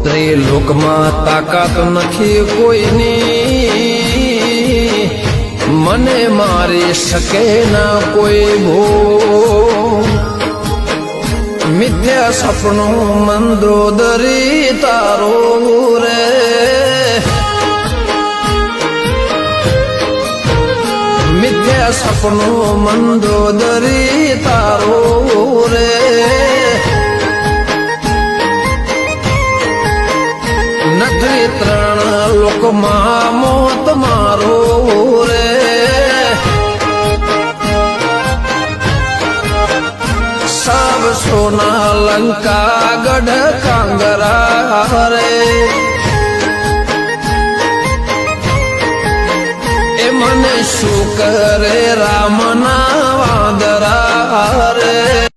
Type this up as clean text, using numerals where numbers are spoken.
ત્રિલોકમાં તાકાત નથી કોઈની, મને મારી શકે ના કોઈ ભૂ. મિથ્યા સપનું મંદોદરી તારો રે, મિથ્યા સપનું મંદોદરી તારો રે. નથી ત્રણ લોકમાં મોત મારો રે, સબ સોના લંકા ગઢ કાંગરા રે. એ મને શું કરે રામના વાદરા રે.